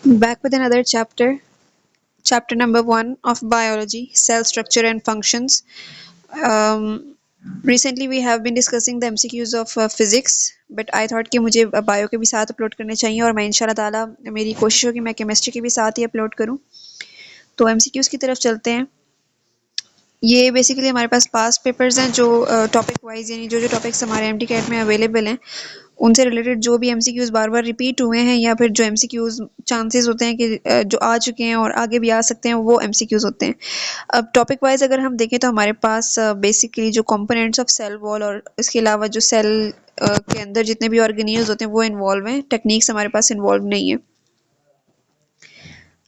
Back with another chapter, chapter number 1 of biology, cell structure and functions. Um, Recently we have been discussing the MCQs of physics, but I thought कि मुझे bio के भी साथ upload करने चाहिए और मैं इंशाल्लाह ताला मेरी कोशिश होगी मैं केमिस्ट्री के भी साथ ही अपलोड करूं। तो MCQs की तरफ चलते हैं। ये बेसिकली हमारे पास पास्ट पेपर्स हैं जो टॉपिक वाइज यानी जो टॉपिक्स हमारे एमटी कैट में अवेलेबल हैं उनसे रिलेटेड जो भी एमसीक्यूज बार बार रिपीट हुए हैं या फिर जो एमसीक्यूज चांसेस होते हैं कि जो आ चुके हैं और आगे भी आ सकते हैं वो एमसीक्यूज होते हैं। अब टॉपिक वाइज अगर हम देखें तो हमारे पास बेसिकली जो कंपोनेंट्स ऑफ सेल वॉल और इसके अलावा जो सेल के अंदर जितने भी ऑर्गेनील्स होते हैं वो इन्वॉल्व हैं, टेक्निक्स हमारे पास इन्वॉल्व नहीं है।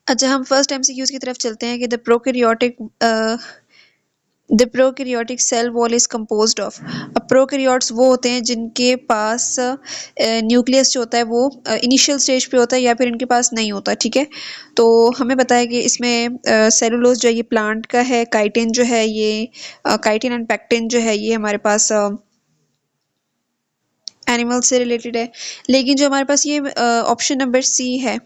अच्छा, हम फर्स्ट एमसीक्यूज की तरफ चलते हैं कि the prokaryotic cell wall is composed of. अब प्रोकैरियोट्स वो होते हैं जिनके पास न्यूक्लियस जो होता है वो इनिशियल स्टेज पे होता है या फिर इनके पास नहीं होता, ठीक है। तो हमें पता है कि इसमें सेलुलोज जो है ये प्लांट का है, काइटिन जो है ये काइटिन एंड पेक्टिन जो है ये हमारे पास एनिमल से रिलेटेड है। लेकिन जो हमारे पास ये ऑप्शन नंबर सी है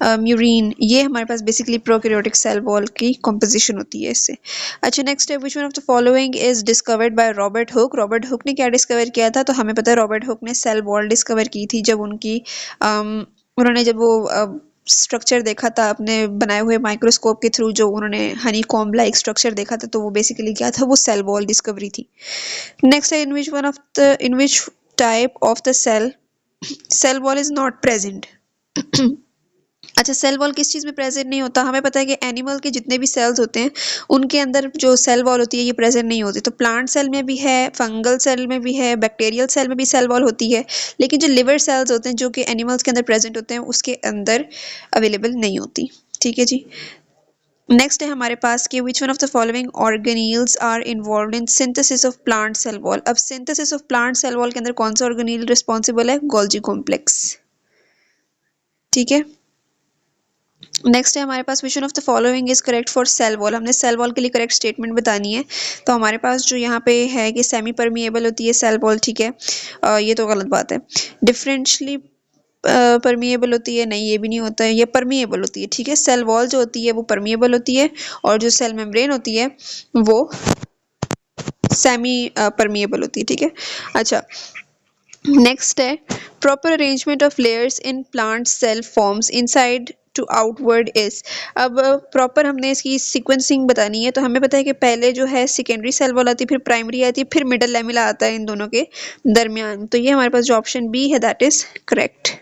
म्यूरिन, ये हमारे पास बेसिकली प्रोकैरियोटिक सेल वॉल की कॉम्पोजिशन होती है इससे। अच्छा, नेक्स्ट है विच one of the following is discovered by Robert Hooke. Robert Hooke ने क्या डिस्कवर किया था? तो हमें पता है रॉबर्ट हुक ने सेल वॉल डिस्कवर की थी जब उन्होंने जब वो स्ट्रक्चर देखा था अपने बनाए हुए माइक्रोस्कोप के थ्रू, जो उन्होंने हनी कॉम्ब लाइक स्ट्रक्चर देखा था, तो वो बेसिकली क्या था? वो सेल वॉल डिस्कवरी थी। नेक्स्ट है in which type of the cell wall is not present. अच्छा, सेल वॉल किस चीज में प्रेजेंट नहीं होता? हमें पता है कि एनिमल के जितने भी सेल्स होते हैं उनके अंदर जो सेल वॉल होती है ये प्रेजेंट नहीं होती। तो प्लांट सेल में भी है, फंगल सेल में भी है, बैक्टीरियल सेल में भी सेल वॉल होती है, लेकिन जो लिवर सेल्स होते हैं जो कि एनिमल्स के अंदर प्रेजेंट होते हैं उसके अंदर अवेलेबल नहीं होती। ठीक है जी। नेक्स्ट है हमारे पास कि which one of the following organelles are involve in synthesis of plant cell wall. अब synthesis of plant cell wall के अंदर कौन सा ऑर्गेनील रिस्पॉन्सिबल है? Golgi complex. ठीक है। नेक्स्ट है हमारे पास which one of the following is correct for cell wall. हमने सेल वॉल के लिए करेक्ट स्टेटमेंट बतानी है। तो हमारे पास जो यहाँ पे है कि सेमी परमिएबल होती है सेल वॉल, ठीक है। ये तो गलत बात है। डिफरेंशियली परमिएबल होती है, नहीं ये भी नहीं होता है। ये परमिएबल होती है, ठीक है। सेल वॉल जो होती है वो परमिएबल होती है और जो सेल मेम्ब्रेन होती है वो सेमी परमिएबल होती है, ठीक है। अच्छा, नेक्स्ट है proper arrangement of layers in plant cell forms inside to outward is. अब प्रॉपर हमने इसकी सीक्वेंसिंग बतानी है। तो हमें पता है कि पहले जो है सेकेंडरी सेल वॉल आती है, फिर प्राइमरी आती है, फिर मिडल लैमेला आता है इन दोनों के दरमियान। तो ये हमारे पास जो ऑप्शन बी है दैट इज करेक्ट।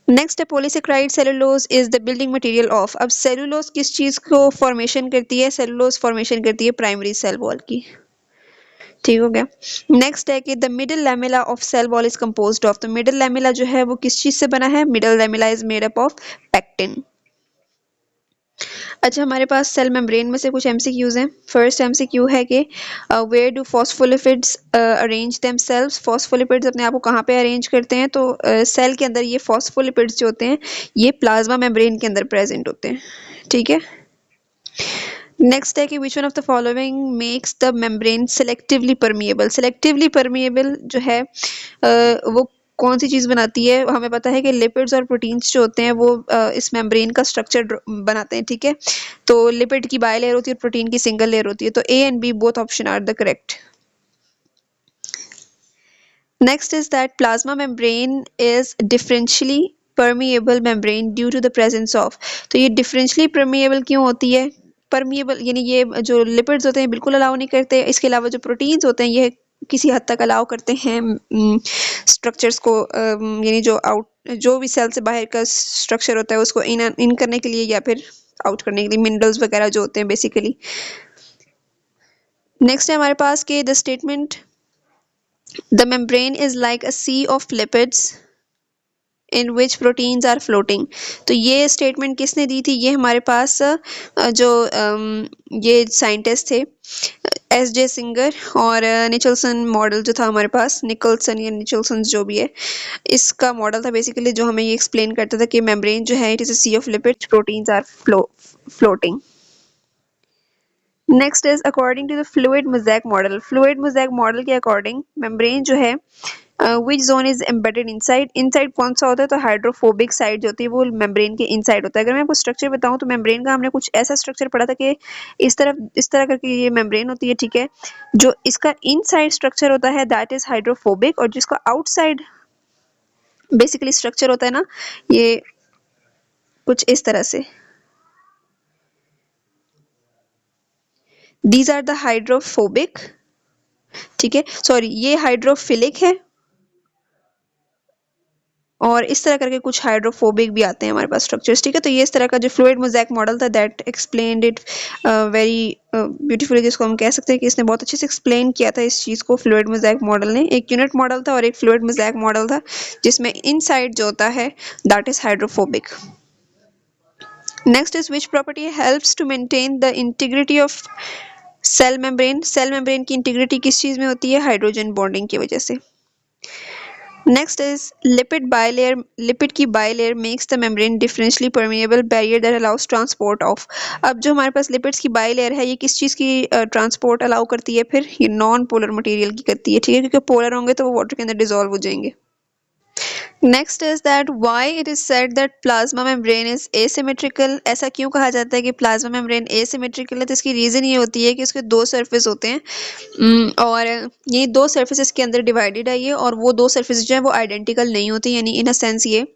नेक्स्ट है polysaccharide cellulose is the building material of. अब सेलुलोज किस चीज को फॉर्मेशन करती है? सेलुलोज फॉर्मेशन करती है प्राइमरी सेल वॉल की। ठीक हो गया। नेक्स्ट है कि the middle lamella of cell wall is composed of. तो मिडल लैमेला जो है वो किस चीज से बना है? Middle lamella is made up of pectin. अच्छा, हमारे पास सेल मेम्ब्रेन में से कुछ एमसीक्यूज हैं। फर्स्ट एमसीक्यू है कि where do phospholipids arrange themselves. Phospholipids अपने आप को कहाँ पे अरेंज करते हैं? तो सेल के अंदर ये फॉस्फोलिपिड्स जो होते हैं ये प्लाज्मा मेम्ब्रेन के अंदर प्रेजेंट होते हैं, ठीक है। नेक्स्ट है कि which one of the following makes the membrane selectively permeable. Selectively permeable जो है वो कौन सी चीज बनाती है? हमें पता है कि लिपिड्स और प्रोटीन्स जो होते हैं वो इस मेम्ब्रेन का स्ट्रक्चर बनाते हैं, ठीक है। तो लिपिड की बाई लेयर होती है और प्रोटीन की सिंगल लेयर होती है। तो A and B both option are the correct. Next is that plasma membrane is differentially permeable membrane due to the presence of। तो ये differentially permeable क्यों होती है? permeable यानी ये जो lipids होते हैं बिल्कुल अलाउ नहीं करते, इसके अलावा जो proteins होते हैं ये किसी हद तक अलाउ करते हैं स्ट्रक्चर्स को, यानी जो भी सेल से बाहर का स्ट्रक्चर होता है उसको इन करने के लिए या फिर आउट करने के लिए, मिनरल्स वगैरह जो होते हैं बेसिकली। नेक्स्ट है हमारे पास के the statement The membrane is like a sea of lipids in which proteins are floating। तो ये स्टेटमेंट किसने दी थी? ये हमारे पास जो ये साइंटिस्ट थे एस.जे. सिंगर और निचलसन मॉडल जो था हमारे पास, निकलसन या निचलसन जो भी है, इसका मॉडल था बेसिकली जो हमें ये एक्सप्लेन करता था कि मेम्ब्रेन जो है it is a sea of lipids, proteins are floating. Next is according to the fluid mosaic model. Fluid mosaic model के अकॉर्डिंग मेम्ब्रेन जो है which zone is embedded inside, inside कौन सा होता है, तो हाइड्रोफोबिक साइड जो होती है वो मेम्ब्रेन के इनसाइड होता है। अगर मैं आपको स्ट्रक्चर बताऊं तो मेम्ब्रेन का हमने कुछ ऐसा स्ट्रक्चर पढ़ा था कि इस तरह करके ये मेम्ब्रेन होती है, ठीक है। जो इसका इनसाइड स्ट्रक्चर होता है दैट इज हाइड्रोफोबिक, और जिसका आउटसाइड बेसिकली स्ट्रक्चर होता है ना, ये कुछ इस तरह से, दीज आर द हाइड्रोफोबिक, ठीक है, सॉरी ये हाइड्रोफिलिक है, और इस तरह करके कुछ हाइड्रोफोबिक भी आते हैं हमारे पास स्ट्रक्चर्स, ठीक है। तो ये इस तरह का जो फ्लूइड मोज़ेक मॉडल था that explained it very beautifully, जिसको हम कह सकते हैं कि इसने बहुत अच्छे से एक्सप्लेन किया था इस चीज़ को। फ्लूइड मोज़ेक मॉडल ने एक यूनिट मॉडल था और एक फ्लूइड मोज़ेक मॉडल था, जिसमें इनसाइड जो होता है that is hydrophobic. Next is which property helps to maintain the integrity of cell membrane. Cell membrane की इंटीग्रिटी किस चीज़ में होती है, हाइड्रोजन बॉन्डिंग की वजह से। Next is lipid bilayer. Lipid की bilayer makes the membrane differentially permeable barrier that allows transport of. अब जो हमारे पास लिपिड्स की बायलेयर है ये किस चीज़ की ट्रांसपोर्ट अलाउ करती है, फिर ये नॉन पोलर मटेरियल की करती है, ठीक है, क्योंकि पोलर होंगे तो वो वाटर के अंदर डिजोल्व हो जाएंगे। Next is that why it is said that plasma membrane is asymmetrical. ऐसा क्यों कहा जाता है कि प्लाज्मा मेम्ब्रेन एसिमेट्रिकल है, तो इसकी रीजन ये होती है कि इसके दो सरफेस होते हैं, और ये दो सरफेसेस के अंदर डिवाइडेड है ये, और वो दो सरफेस जो है वो आइडेंटिकल नहीं होती, यानी इन अ सेंस ये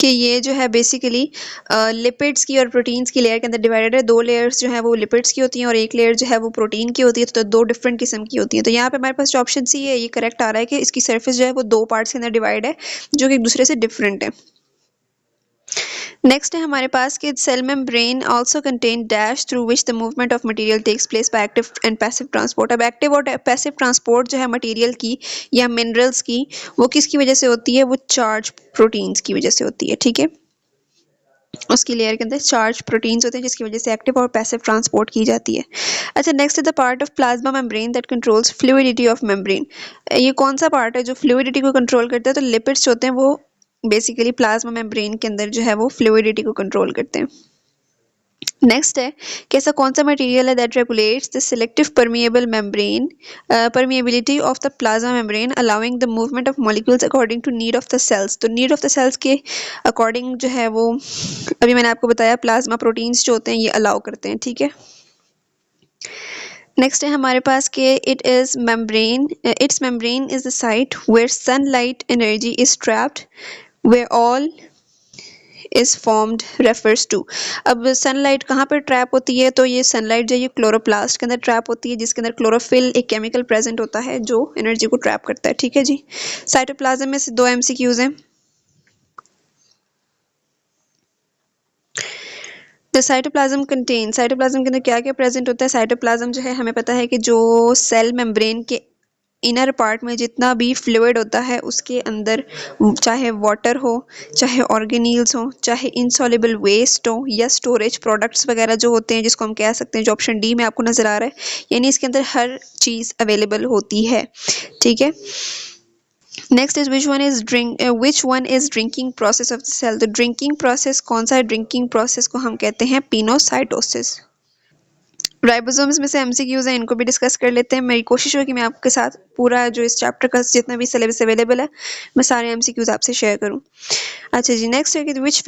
कि ये जो है बेसिकली लिपिड्स की और प्रोटीन्स की लेयर के अंदर डिवाइडेड है। दो लेयर्स जो है वो लिपिड्स की होती हैं और एक लेयर जो है वो प्रोटीन की होती है, तो दो डिफरेंट किस्म की होती हैं। तो यहाँ पे हमारे पास जो ऑप्शन सी है ये करेक्ट आ रहा है कि इसकी सरफेस जो है वो दो पार्ट्स के अंदर डिवाइड है जो कि एक दूसरे से डिफरेंट है। नेक्स्ट है हमारे पास कि cell membrane also contain dash through which the movement of material takes place by active and passive transport. अब एक्टिव और पैसिव ट्रांसपोर्ट जो है मटेरियल की या मिनरल्स की, वो किसकी वजह से होती है, वो चार्ज प्रोटीन्स की वजह से होती है, ठीक है। उसकी लेयर के अंदर चार्ज प्रोटीन्स होते हैं जिसकी वजह से एक्टिव और पैसिव ट्रांसपोर्ट की जाती है। अच्छा, next is the part of plasma membrane that controls fluidity of membrane. ये कौन सा पार्ट है जो फ्लूइडिटी को कंट्रोल करता है, तो लिपिड्स होते हैं वो बेसिकली प्लाज्मा मेम्ब्रेन के अंदर जो है वो फ्लूइडिटी को कंट्रोल करते हैं। नेक्स्ट है कि ऐसा कौन सा मटेरियल है that regulates the selective permeable membrane permeability of the plasma membrane allowing the movement of molecules according to need of the cells. तो नीड ऑफ द सेल्स के अकॉर्डिंग जो है वो अभी मैंने आपको बताया प्लाज्मा प्रोटीन्स जो होते हैं ये अलाउ करते हैं, ठीक है। नेक्स्ट है हमारे पास के it is membrane, it's membrane is the site where sunlight energy is trapped where all is formed refers to. अब सनलाइट कहाँ पर ट्रैप होती है, तो ये सनलाइट जो है ये क्लोरोप्लास्ट के अंदर ट्रैप होती है, जिसके अंदर क्लोरोफिल एक केमिकल प्रेजेंट होता है जो एनर्जी को ट्रैप करता है, ठीक है जी। साइटोप्लाज्म में से दो एमसीक्यूज हैं। तो साइटोप्लाज्म के अंदर क्या क्या प्रेजेंट होता है। साइटोप्लाज्म जो है हमें पता है कि जो सेल मेम्ब्रेन के इनर पार्ट में जितना भी फ्लूइड होता है उसके अंदर, चाहे वाटर हो, चाहे ऑर्गेनील्स हो, चाहे इनसॉल्युबल वेस्ट हो, या स्टोरेज प्रोडक्ट्स वगैरह जो होते हैं जिसको हम कह सकते हैं, जो ऑप्शन डी में आपको नजर आ रहा है, यानी इसके अंदर हर चीज अवेलेबल होती है, ठीक है। Next is which one is drinking process of the cell. तो ड्रिंकिंग प्रोसेस कौन सा है, ड्रिंकिंग प्रोसेस को हम कहते हैं पिनोसाइटोसिस। राइबोसोम्स में से एमसीक्यूज हैं, इनको भी डिस्कस कर लेते हैं। मेरी कोशिश होगी मैं आपके साथ पूरा जो इस चैप्टर का जितना भी सिलेबस अवेलेबल है मैं सारे एमसीक्यूज आपसे शेयर करूं। अच्छा जी, नेक्स्ट है कि which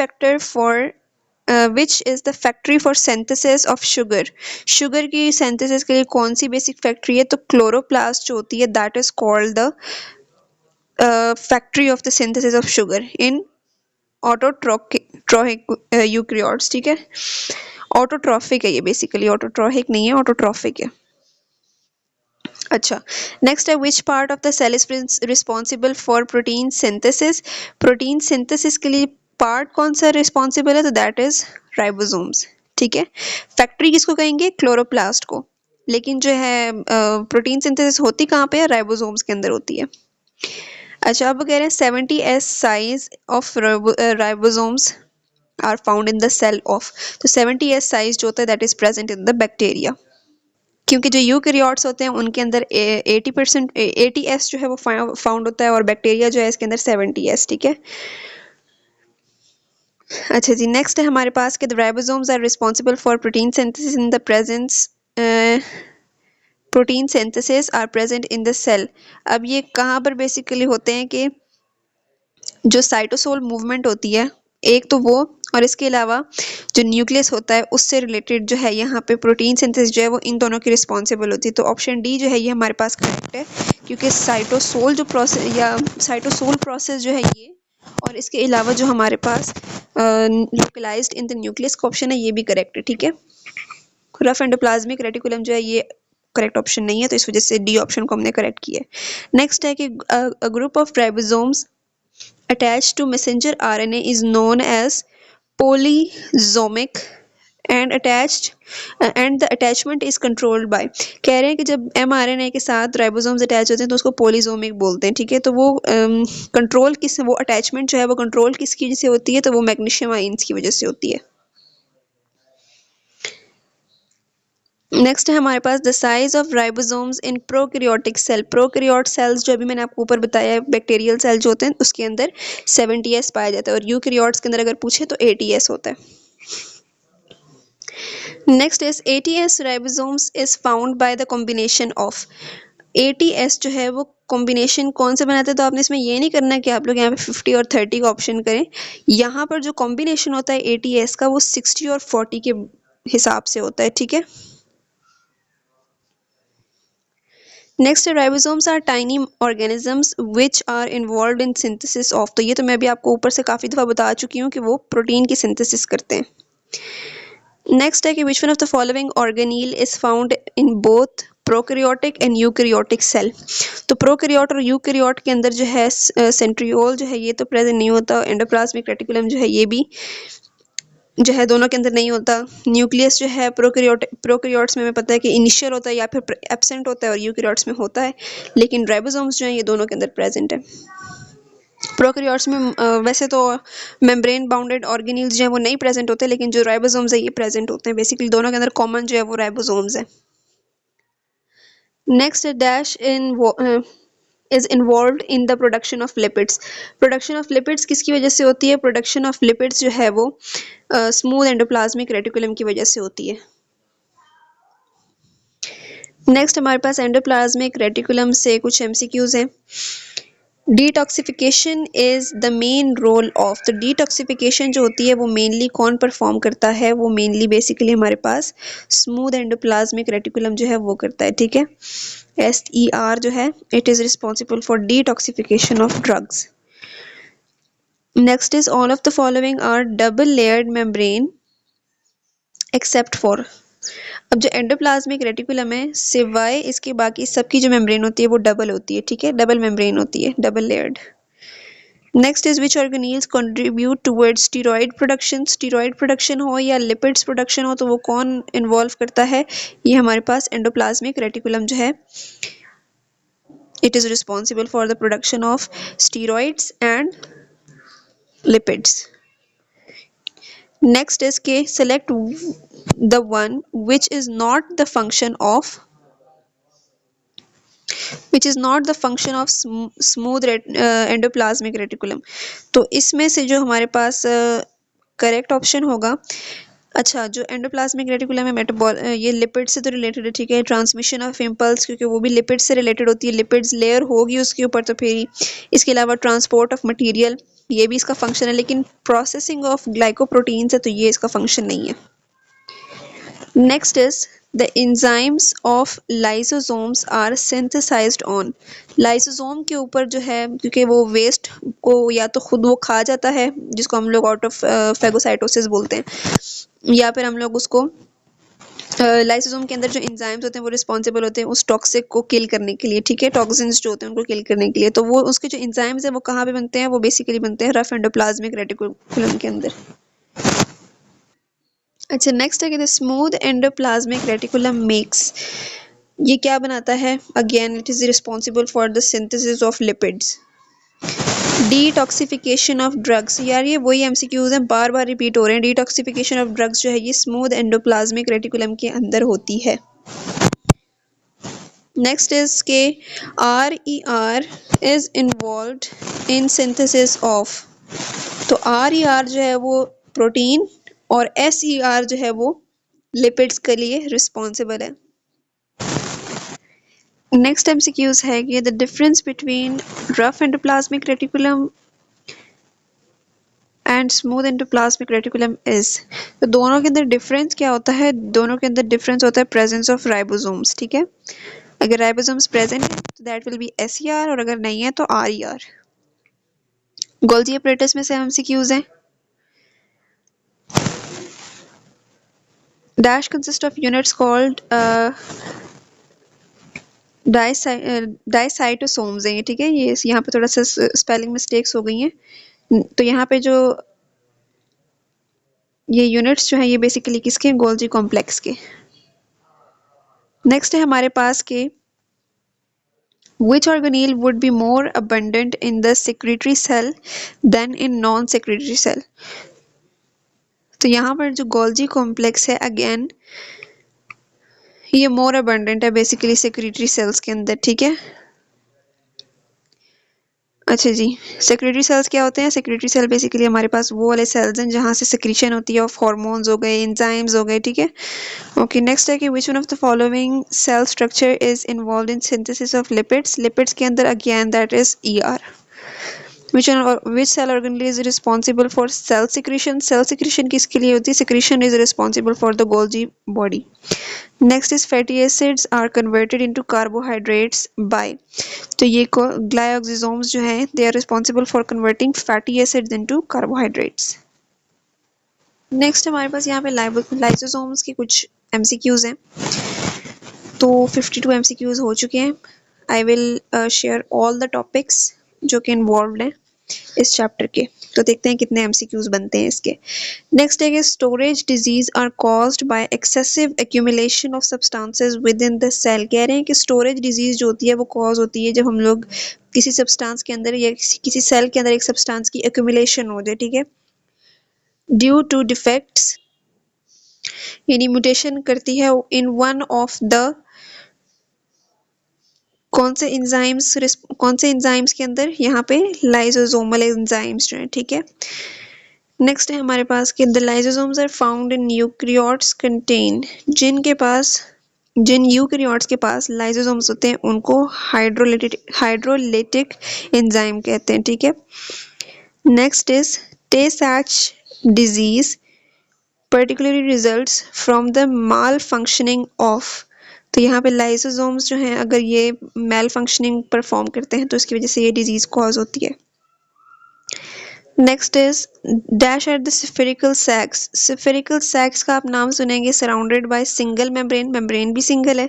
is the factory for synthesis of sugar. Sugar की सिंथेसिस के लिए कौन सी बेसिक फैक्ट्री है, तो क्लोरोप्लास्ट जो होती है that is called the factory of the synthesis of sugar in autotrophic eukaryotes, ठीक है। ऑटोट्रॉफिक है ये, बेसिकली ऑटोट्रोहिक नहीं है, ऑटोट्रॉफिक है। अच्छा, नेक्स्ट है which part of the cell is responsible for protein synthesis. Protein synthesis के लिए पार्ट कौन सा रिस्पॉन्सिबल है, तो दैट इज राइबोसोम्स, ठीक है। फैक्ट्री किसको कहेंगे, क्लोरोप्लास्ट को, लेकिन जो है प्रोटीन सिंथेसिस होती कहाँ पे है, राइबोसोम्स के अंदर होती है। अच्छा, अब कह रहे हैं 70s size of ribosomes are found in the cell of. तो 70s साइज जो होता है that is present in the bacteria, क्योंकि जो यूकैरियोट्स होते हैं उनके अंदर 80s जो है वो फाउंड होता है, और बैक्टीरिया जो है इसके अंदर 70s, ठीक है। अच्छा जी, नेक्स्ट है हमारे पास कि the ribosomes are responsible for protein synthesis in the presence protein synthesis are present in the cell. अब ये कहाँ पर बेसिकली होते हैं कि जो साइटोसोल मूवमेंट होती है एक तो वो, और इसके अलावा जो न्यूक्लियस होता है उससे रिलेटेड जो है यहाँ पे प्रोटीन सिंथेसिस जो है वो इन दोनों की रिस्पॉन्सिबल होती है। तो ऑप्शन डी जो है ये हमारे पास करेक्ट है, क्योंकि साइटोसोल जो प्रोसेस या साइटोसोल प्रोसेस जो है ये, और इसके अलावा जो हमारे पास लोकलाइज्ड इन द न्यूक्लियस का ऑप्शन है ये भी करेक्ट है। ठीक है, रफ एंडोप्लाज्मिक रेटिकुलम जो है ये करेक्ट ऑप्शन नहीं है, तो इस वजह से डी ऑप्शन को हमने करेक्ट किया है। नेक्स्ट है कि group of ribosomes attached to messenger RNA is known as polysomic and attached and the attachment is controlled by। कह रहे हैं कि जब mRNA के साथ राइबोसोम्स अटैच होते हैं तो उसको पोलिसोमिक बोलते हैं। ठीक है, तो वो कंट्रोल किस वो अटैचमेंट जो है वो कंट्रोल किसकी वजह से होती है, तो वो मैग्नीशियम आयंस की वजह से होती है। नेक्स्ट है हमारे पास the size of ribosomes in prokaryotic cell. Prokaryote cells जो अभी मैंने आपको ऊपर बताया है, बैक्टीरियल सेल जो होते हैं उसके अंदर 70s पाया जाता है, और यूकैरियोट्स के अंदर अगर पूछे तो 80s होता है। Next is 80s ribosomes is found by the combination of. 80s जो है वो कॉम्बिनेशन कौन से बनाते हैं, तो आपने इसमें ये नहीं करना है कि आप लोग यहाँ पे 50 और 30 का ऑप्शन करें। यहाँ पर जो कॉम्बिनेशन होता है 80s का वो 60 और 40 के हिसाब से होता है। ठीक है, next ribosomes are tiny organisms which are involve in synthesis of. तो ये तो मैं भी आपको ऊपर से काफ़ी दफ़ा बता चुकी हूँ कि वो प्रोटीन की सिंथेसिस करते हैं। नेक्स्ट है कि which one of the following organelle is found in both prokaryotic and eukaryotic cell. तो प्रोकैरियोट और यूकैरियोट के अंदर जो है सेंट्रियोल जो है ये तो प्रेजेंट नहीं होता, एंडोप्लाज्मिक रेटिकुलम जो है ये भी जो है दोनों के अंदर नहीं होता। न्यूक्लियस जो है प्रोकैरियोट्स में हमें पता है कि इनिशियल होता है या फिर एब्सेंट होता है, और यूकैरियोट्स में होता है, लेकिन राइबोसोम्स जो हैं ये दोनों के अंदर प्रेजेंट है। प्रोकैरियोट्स में वैसे तो मेम्ब्रेन बाउंडेड ऑर्गेनील्स जो है वो नहीं प्रेजेंट होते, लेकिन जो राइबोसोम्स है ये प्रेजेंट होते हैं। बेसिकली दोनों के अंदर कॉमन जो है वो राइबोसोम्स है। Next dash in is involved in the production of lipids। Production of lipids किसकी वजह से होती है, प्रोडक्शन ऑफ लिपिड्स जो है वो स्मूथ एंडोप्लाज्मिक रेटिकुलम की वजह से होती है। नेक्स्ट हमारे पास एंडोप्लाज्मिक रेटिकुलम से कुछ एमसीक्यूज हैं। Detoxification is the main role of. तो डिटॉक्सिफिकेशन जो होती है वो मेनली कौन परफॉर्म करता है, वो मेनली बेसिकली हमारे पास स्मूथ एंडोप्लाज्मिक रेटिकुलम जो है वो करता है। ठीक है, SER जो है it is responsible for detoxification of drugs. Next is all of the following are double layered membrane except for. अब जो एंडोप्लाज्मिक रेटिकुलम है सिवाय इसके बाकी सबकी जो मेम्ब्रेन होती है वो डबल होती है। ठीक है, डबल मेम्ब्रेन होती है, double layered. Next is which organelles contribute towards steroid production. Steroid production हो या लिपिड्स प्रोडक्शन हो तो वो कौन इन्वॉल्व करता है, ये हमारे पास एंडोप्लाज्मिक रेटिकुलम जो है it is responsible for the production of steroids and lipids। Next is K, select the one which is not the function of smooth endoplasmic reticulum। तो इसमें से जो हमारे पास करेक्ट ऑप्शन होगा, अच्छा जो एंडोप्लाज्मिक रेटिकुलम है मेटाबॉल ये लिपिड से तो रिलेटेड है। ठीक है, ट्रांसमिशन ऑफ इम्पल्स क्योंकि वो भी लिपिड से रिलेटेड होती है, लिपिड्स लेयर होगी उसके ऊपर तो फिर इसके अलावा ट्रांसपोर्ट ऑफ मटेरियल ये भी इसका फंक्शन है, लेकिन प्रोसेसिंग ऑफ ग्लाइकोप्रोटीन्स है तो ये इसका फंक्शन नहीं है। Next is the enzymes of lysosomes are synthesized on. Lysosome के ऊपर जो है क्योंकि वो वेस्ट को या तो खुद वो खा जाता है जिसको हम लोग आउट ऑफ फेगोसाइटोसिस बोलते हैं, या फिर हम लोग उसको लाइसोसोम के अंदर जो एंजाइम्स होते हैं वो रिस्पॉन्सिबल होते हैं उस टॉक्सिक को किल करने के लिए। ठीक है, टॉक्सिन्स जो होते हैं उनको किल करने के लिए, तो वो उसके जो एंजाइम्स हैं वो कहाँ पे बनते हैं, वो बेसिकली बनते हैं रफ एंडोप्लाज्मिक रेटिकुलम के अंदर। अच्छा नेक्स्ट है कि स्मूथ एंडोप्लाज्मिक रेटिकुलम मेक्स, ये क्या बनाता है, again it is responsible for the synthesis of lipids. Detoxification of drugs, यार ये वही एमसीक्यूज हैं बार बार रिपीट हो रहे हैं। डिटॉक्सिफिकेशन ऑफ ड्रग्स जो है ये स्मूथ एंडोप्लाज्मिक रेटिकुलम के अंदर होती है। नेक्स्ट इज के RER is involved in synthesis of. तो RER जो है वो प्रोटीन, और SER जो है वो लिपिड्स के लिए रिस्पॉन्सिबल है। नेक्स्ट MCQs है कि the difference between rough endoplasmic reticulum and smooth endoplasmic reticulum is, तो दोनों के अंदर डिफरेंस क्या होता है? दोनों के अंदर डिफरेंस होता है प्रेजेंस ऑफ राइबोसोम्स, ठीक है। अगर राइबोसोम्स प्रेजेंट है तो दैट विल बी SER, और अगर नहीं है तो RER। गोल्जी अपरेटस में से MCQs हैं। Dash consist of units called dictyosomes हैं, ठीक है। ये यहाँ पे थोड़ा सा स्पेलिंग मिस्टेक्स हो गई हैं। तो यहाँ पे जो ये यूनिट्स जो हैं ये बेसिकली किसके हैं? गोल्जी कॉम्प्लेक्स के। नेक्स्ट है हमारे पास के which organelle would be more abundant in the secretory cell than in non-secretory cell। तो यहाँ पर जो गोल्जी कॉम्प्लेक्स है अगेन ये मोर अबंडेंट है बेसिकली सेक्रेटरी सेल्स के अंदर, ठीक है। अच्छा जी, सेक्रेटरी सेल्स क्या होते हैं? सेक्रेटरी सेल बेसिकली हमारे पास वो वाले सेल्स हैं जहाँ से सिक्रीशन होती है ऑफ हार्मोन्स हो गए, एंजाइम्स हो गए, ठीक है। ओके, नेक्स्ट है कि which one of the following cell structure is involve in synthesis of lipids. Lipids के अंदर again that is ER। Which cell organelle is responsible for cell secretion? Cell secretion किसके लिए होती है? Secretion is responsible for the Golgi body. Next is fatty acids are converted into carbohydrates by, तो ये glyoxysomes जो हैं they are responsible for converting fatty acids into carbohydrates. Next हमारे पास यहाँ पे lysosomes की कुछ MCQs हैं। तो 52 MCQs हो चुके हैं। I will share all the topics जो कि involved हैं इस चैप्टर के। तो देखते हैं कितने MCQs बनते हैं इसके। नेक्स्ट है कि storage disease are caused by excessive accumulation of substances within the cell. कह रहे हैं कि स्टोरेज डिजीज जो होती है वो कॉज होती है जब हम लोग किसी सब्सटेंस के अंदर या किसी सेल के अंदर एक सब्सटेंस की एक्यूमुलेशन हो जाए, ठीक है, ड्यू टू डिफेक्ट्स, यानी म्यूटेशन करती है इन वन ऑफ द कौन से एंजाइम्स के अंदर? यहाँ पे लाइसोसोमल एंजाइम्स जो है, ठीक है। नेक्स्ट है हमारे पास कि the lysosomes are found in eukaryotes contain, जिन यूकैरियोट्स के पास लाइसोसोम्स होते हैं उनको हाइड्रोलिटिक एंजाइम कहते हैं, ठीक है। नेक्स्ट इज टे Sachs disease particularly results from the mall functioning of, तो यहाँ पे लाइसोसोम्स जो हैं अगर ये मेल फंक्शनिंग परफॉर्म करते हैं तो इसकी वजह से ये डिजीज कॉज होती है। Next is dash at the spherical sacs. Spherical sacs का आप नाम सुनेंगे, surrounded by single membrane, membrane भी सिंगल है,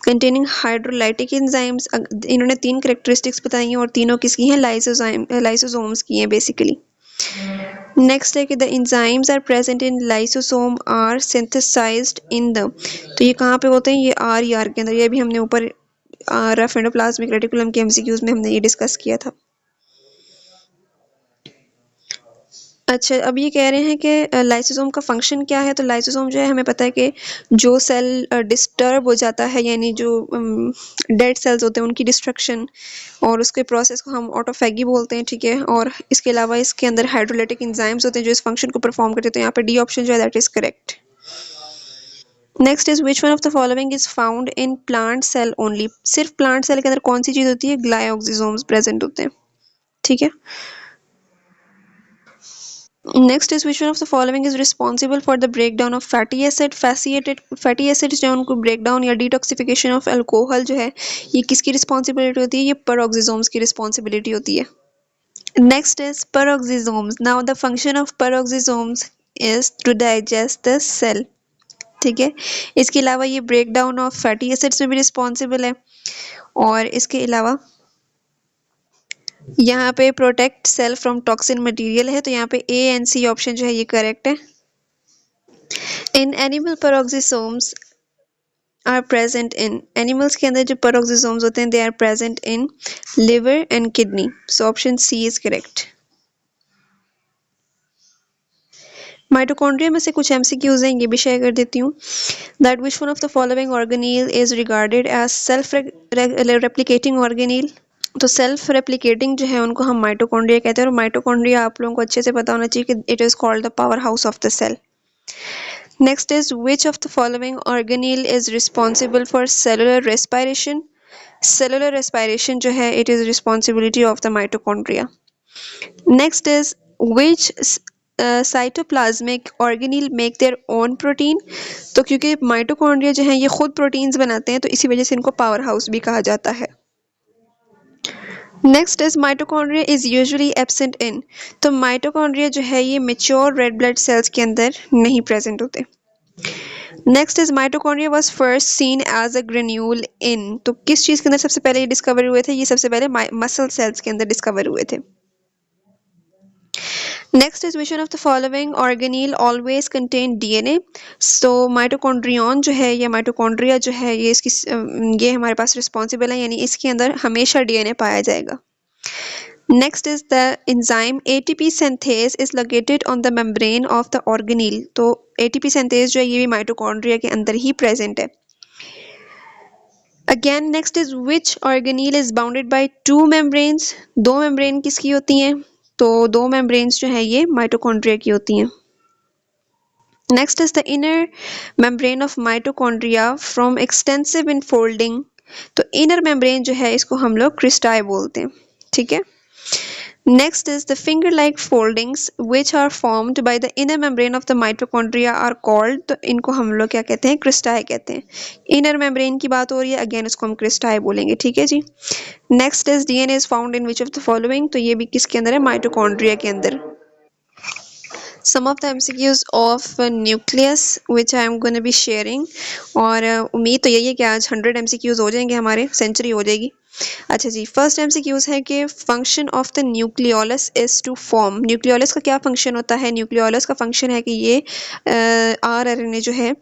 कंटेनिंग हाइड्रोलाइटिक एंजाइम्स। इन्होंने 3 कैरेक्टरिस्टिक्स बताई हैं और तीनों किसकी हैं? लाइसोसोम्स की हैं बेसिकली। नेक्स्ट है कि the enzymes are present in lysosome are synthesized in the, तो ये कहाँ पे होते हैं? ये RER के अंदर। ये भी हमने ऊपर रफ एंडोप्लाज्मिक रेटिकुलम के MCQs में हमने ये डिस्कस किया था। अच्छा, अब ये कह रहे हैं कि लाइसोसोम का फंक्शन क्या है। तो लाइसोसोम जो है हमें पता है कि जो सेल डिस्टर्ब हो जाता है, यानी जो डेड सेल्स होते हैं उनकी डिस्ट्रक्शन और उसके प्रोसेस को हम ऑटोफैगी बोलते हैं, ठीक है। और इसके अलावा इसके अंदर हाइड्रोलाइटिक एंजाइम्स होते हैं जो इस फंक्शन को परफॉर्म करते हैं। तो यहाँ पे डी ऑप्शन जो है that is correct. Next is which one of the following is found in plant cell only. सिर्फ प्लांट सेल के अंदर कौन सी चीज होती है? ग्लायोक्सिसोम्स प्रेजेंट होते हैं, ठीक है। Next is which one of the following is responsible for the breakdown of fatty acid. Fatty acids जो है उनको ब्रेकडाउन या डिटॉक्सिफिकेशन ऑफ अल्कोहल जो है ये किसकी रिस्पॉन्सिबिलिटी होती है? ये पेरोक्सिसोम्स की रिस्पॉन्सिबिलिटी होती है। Next is peroxisomes. Now the function of peroxisomes is to digest the cell, ठीक है। इसके अलावा ये ब्रेकडाउन ऑफ फैटी एसिड्स में भी रिस्पॉन्सिबल है और इसके अलावा यहाँ पे protect cell from toxin material है। तो यहाँ पे A and C ऑप्शन जो है ये करेक्ट है। In animal peroxisomes are present in, animals के अंदर जो पेरोक्सिसोम्स होते हैं they are present in liver and kidney. So option C is correct. Mitochondria में से कुछ MCQs हैं, ये भी शेयर कर देती हूँ। That which one of the following organelle is regarded as self replicating organelle. तो सेल्फ रेप्लिकेटिंग जो है उनको हम माइटोकॉन्ड्रिया कहते हैं, और माइटोकॉन्ड्रिया आप लोगों को अच्छे से पता होना चाहिए कि it is called the power house of the cell. Next is which of the following organelle is responsible for cellular respiration. Cellular respiration जो है it is responsibility of the mitochondria. Next is which cytoplasmic organelle make their own protein. तो क्योंकि mitochondria जो है ये खुद proteins बनाते हैं तो इसी वजह से इनको पावर हाउस भी कहा जाता है। Next is mitochondria is usually absent in. तो माइटोकॉन्ड्रिया जो है ये मेच्योर रेड ब्लड सेल्स के अंदर नहीं प्रेजेंट होते। Next is mitochondria was first seen as a granule in. तो किस चीज के अंदर सबसे पहले ये डिस्कवर हुए थे? ये सबसे पहले मसल सेल्स के अंदर डिस्कवर हुए थे। Next is which one of the following organelle always contain DNA. So mitochondrion जो है या माइटोकॉन्ड्रिया जो है ये इसकी ये हमारे पास रिस्पॉन्सिबल है, यानी इसके अंदर हमेशा डीएनए पाया जाएगा। Next is the enzyme ATP synthase is located on the membrane of the organelle. तो एटीपी सिंथेज जो है ये भी माइटोकॉन्ड्रिया के अंदर ही प्रेजेंट है। Again next is which organelle is bounded by two membranes. दो मेम्ब्रेन किसकी होती हैं? तो दो मेम्ब्रेन्स जो है ये माइटोकॉन्ड्रिया की होती हैं। Next is the inner membrane of mitochondria from extensive infolding. तो इनर मेम्ब्रेन जो है इसको हम लोग क्रिस्टाई बोलते हैं, ठीक है। Next is the finger-like foldings which are formed by the inner membrane of the mitochondria are called। तो इनको हम लोग क्या कहते हैं? क्रिस्टाई कहते हैं। इनर मेम्ब्रेन की बात हो रही है, अगेन इसको हम क्रिस्टाई बोलेंगे, ठीक है जी। Next is DNA is found in which of the following. तो ये भी किसके अंदर है? माइटोकॉन्ड्रिया के अंदर। Some of the MCQs of nucleus which I am going to be sharing। और उम्मीद तो यही है कि आज 100 MCQs हो जाएंगे, हमारे सेंचुरी हो जाएगी। अच्छा जी, फर्स्ट MCQs है कि function of the nucleolus is to form. Nucleolus का क्या फंक्शन होता है? न्यूक्लियोलस का फंक्शन है कि ये RNA जो है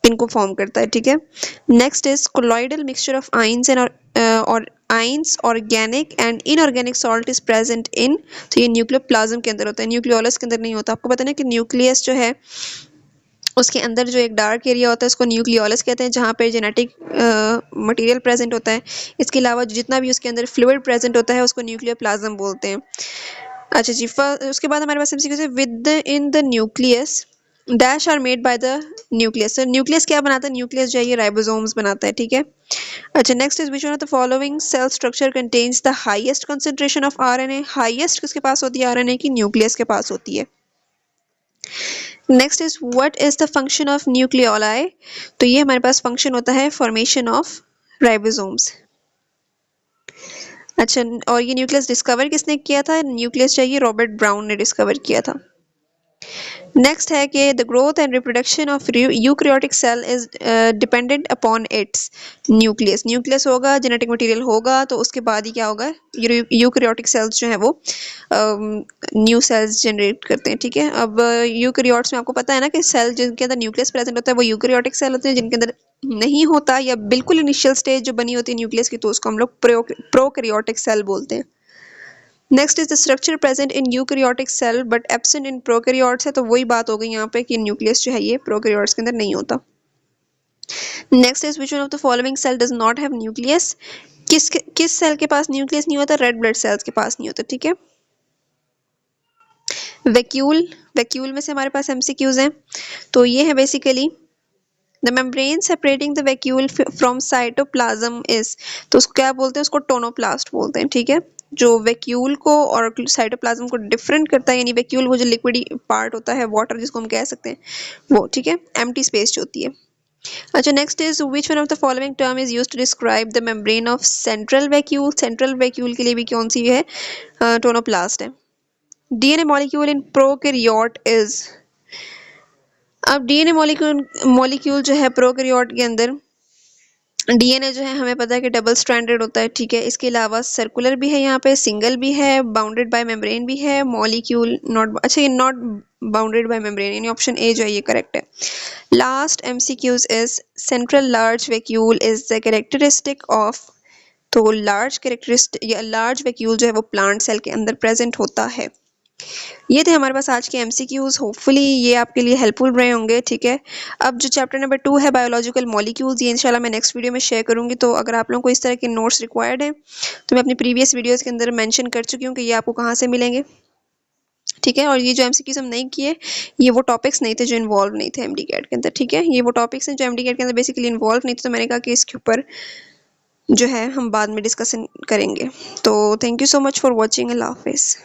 इनको फॉर्म करता है, ठीक है। Next is colloidal mixture of ions and और ions organic and inorganic salt is present in. तो ये न्यूक्लियोप्लाज्म के अंदर होता है, न्यूक्लियोलस के अंदर नहीं होता। आपको पता है ना कि न्यूक्लियस जो है उसके अंदर जो एक डार्क एरिया होता है उसको न्यूक्लियोलस कहते हैं, जहाँ पे जेनेटिक मटेरियल प्रेजेंट होता है। इसके अलावा जितना भी उसके अंदर फ्लूइड प्रेजेंट होता है उसको न्यूक्लियोप्लाज्म बोलते हैं। अच्छा जी, उसके बाद हमारे पास MCQ है within the nucleus dash are made by the nucleus. Nucleus क्या बनाता है? न्यूक्लियस जो है ये राइबोसोम्स बनाता है, ठीक है। अच्छा, next is which one of the following cell structure contains the highest concentration of RNA। Highest किसके पास होती है? RNA की न्यूक्लियस के पास होती है। Next is what is the function of nucleoli. तो ये हमारे पास फंक्शन होता है फॉर्मेशन ऑफ राइबोसोम्स। अच्छा, और ये न्यूक्लियस डिस्कवर किसने किया था? न्यूक्लियस चाहिए रॉबर्ट ब्राउन ने डिस्कवर किया था। नेक्स्ट है कि the growth and reproduction of eukaryotic cell is dependent upon its nucleus. Nucleus होगा, जेनेटिक मटेरियल होगा, तो उसके बाद ही क्या होगा? यूकैरियोटिक सेल्स जो है वो न्यू सेल्स जनरेट करते हैं, ठीक है। अब यूकैरियोट्स में आपको पता है ना कि सेल जिनके अंदर न्यूक्लियस प्रेजेंट होता है वो यूकैरियोटिक सेल होते हैं, जिनके अंदर नहीं होता या बिल्कुल इनिशियल स्टेज जो बनी होती है न्यूक्लियस की तो उसको हम लोग प्रोकैरियोटिक सेल बोलते हैं। Next is the structure present in eukaryotic cell but absent in prokaryotes है। तो वही बात हो गई यहाँ पे कि न्यूक्लियस जो है ये प्रोकैरियोट्स के अंदर नहीं होता। Next is which one of the following cell does not have nucleus. किस सेल के पास न्यूक्लियस नहीं होता? रेड ब्लड सेल्स के पास नहीं होता, ठीक है। वैक्यूल, वैक्यूल में से हमारे पास MCQs हैं। तो ये है basically the membrane separating the vacuole from cytoplasm is. तो उसको क्या बोलते हैं? उसको टोनोप्लास्ट बोलते हैं, ठीक है। जो वैक्यूल को और साइटोप्लाज्म को डिफरेंट करता है, यानी वैक्यूल वो जो लिक्विड पार्ट होता है, वाटर जिसको हम कह सकते हैं वो, ठीक है। एम्प्टी स्पेस जो होती है। अच्छा, next is which one of the following term is used to describe the membrane of central vacuole. Central vacuole के लिए भी कौन सी है? टोनोप्लास्ट है। DNA molecule in prokaryote is. अब डीएनए मॉलिक्यूल जो है प्रोकैरियोट के अंदर, डीएनए जो है हमें पता है कि डबल स्ट्रैंडेड होता है, ठीक है। इसके अलावा सर्कुलर भी है, यहाँ पे सिंगल भी है, बाउंडेड बाय मेम्ब्रेन भी है, मॉलिक्यूल नॉट, अच्छा ये नॉट बाउंडेड बाय मेम्ब्रेन, यानी ऑप्शन ए जो है ये करेक्ट है। Last MCQs is central large vacuole is the characteristic of. तो लार्ज कैरेक्टरिस्टिक या लार्ज वैक्यूल जो है वो प्लांट सेल के अंदर प्रेजेंट होता है। ये थे हमारे पास आज के एमसीक्यूज। होपफुली ये आपके लिए हेल्पफुल रहे होंगे। ठीक है, अब जो चैप्टर नंबर 2 है बायोलॉजिकल मॉलिक्यूल्स, ये इंशाल्लाह मैं नेक्स्ट वीडियो में शेयर करूंगी। तो अगर आप लोगों को इस तरह के नोट्स रिक्वायर्ड हैं तो मैं अपनी प्रीवियस वीडियोस के अंदर मेंशन कर चुकी हूँ कि ये आपको कहाँ से मिलेंगे। ठीक है, और ये जो एमसीक्यूज हम नहीं किए, ये वो टॉपिक्स नहीं थे जो इन्वॉल्व नहीं थे एमडी कैट के अंदर। ठीक है, ये वो टॉपिक्स हैं जो एमडी कैट के अंदर बेसिकली इन्वॉल्व नहीं थे, तो मैंने कहा कि इसके ऊपर जो है हम बाद में डिस्कशन करेंगे। तो thank you so much for watching. अल्लाह हाफिज़।